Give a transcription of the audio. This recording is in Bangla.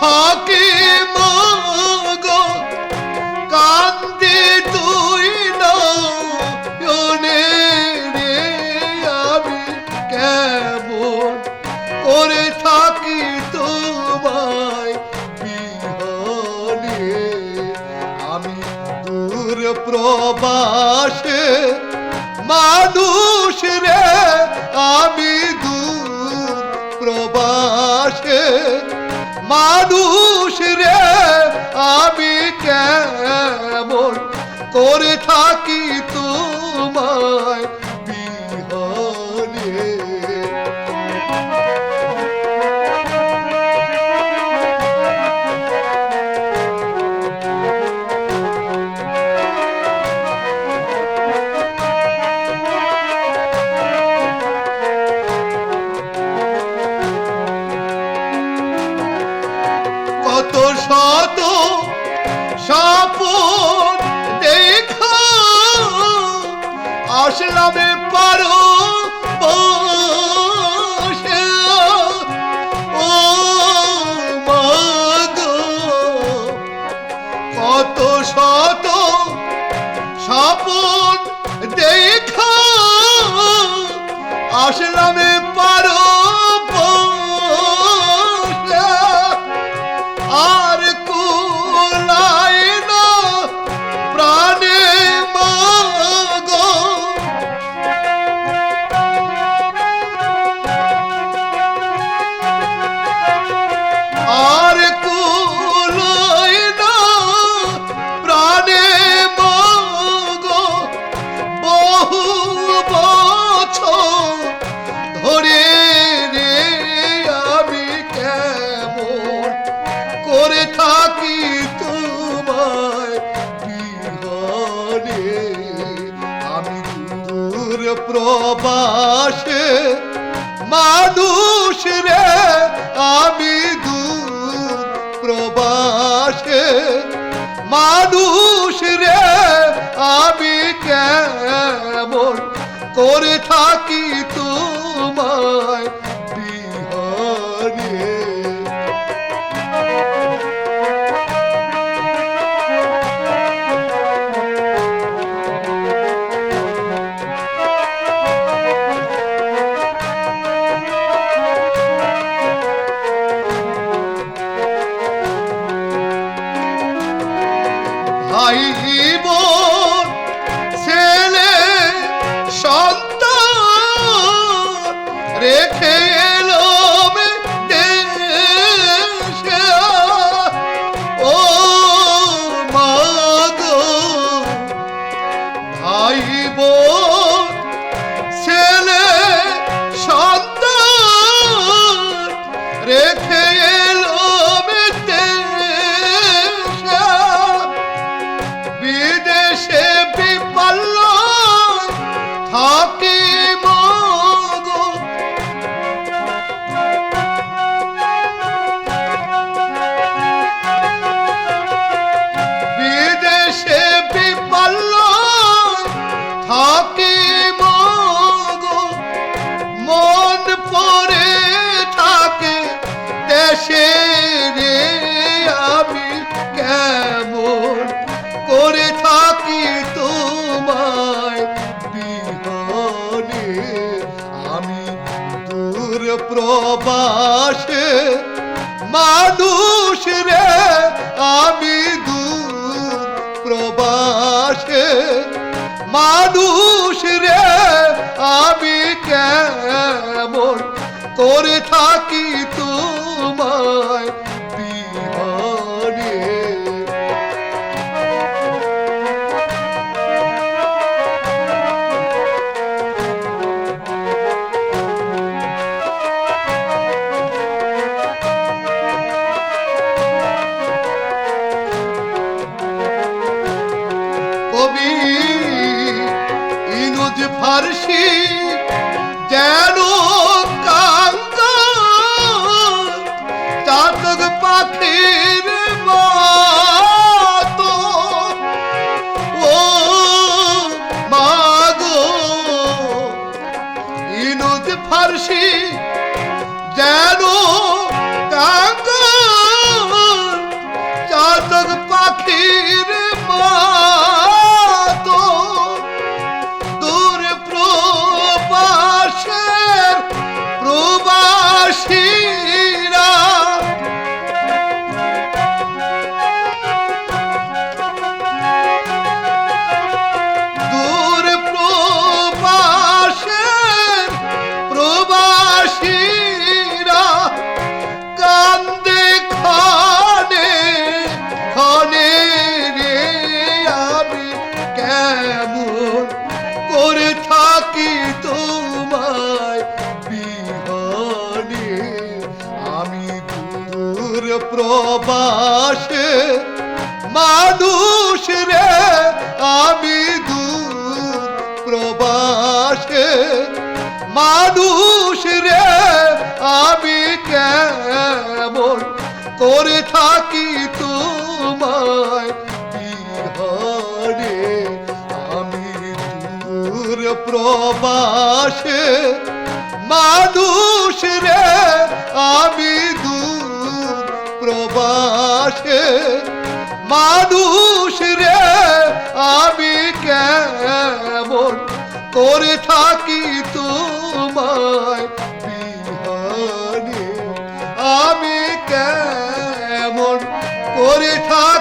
থাকি মাগো কান্দি তুই নয়নে রে আমি কেমন করে থাকি তোমায় বিহনে আমি দূর প্রবাসে মানুষ রে আমি দূর প্রবাসে মানুষ রে আমি কেমন করে থাকি তোমায় বিহনে কত শত স্বপ্ন দেখা আসলামে পারো বসে ও মাগো কত শত স্বপ্ন দেখা আসলামে পারো আর কুলাই না প্রাণে মাগো আর কুলাই না প্রাণে মাগো বহু বছর ধরে রে আমি কেমন করে থাকি তোমায় বিহনে আমি দূর প্রবাসে মানুষ রে আমি দূর প্রবাসে মানুষ রে আমি কেমন করে থাকি তোমায় বিহনে ভাই বোন ছেলে সন্তান রেখে এলো দেশে ও মাগো ভাই বোন ছেলে সন্তান রেখে এলো বিদেশে বিপল্ল থাকি মাগো বিদেশে বিপল্ল থাকি মাগো মন পড়ে থাকে দেশে রে আমি কেমন করে থাকি তোমায় বিহনে আমি দূর প্রবাসে মানুষ রে আমি দূর প্রবাসে মানুষ রে আমি কেমন করে থাকি তোমায় বিহনে কবি ইনুজ ফারসি যেন কাঙ্গাল প্রবাসে মানুষ রে আমি দূর প্রবাসে মানুষ রে আমি কেমন করে থাকি তোমায় বিহারে আমি দূর প্রবাসে মানুষ রে আমি দূর প্রবাসে মানুষ রে আমি কেমন করে থাকি তোমায় বিহারে আমি কেমন করে থাকি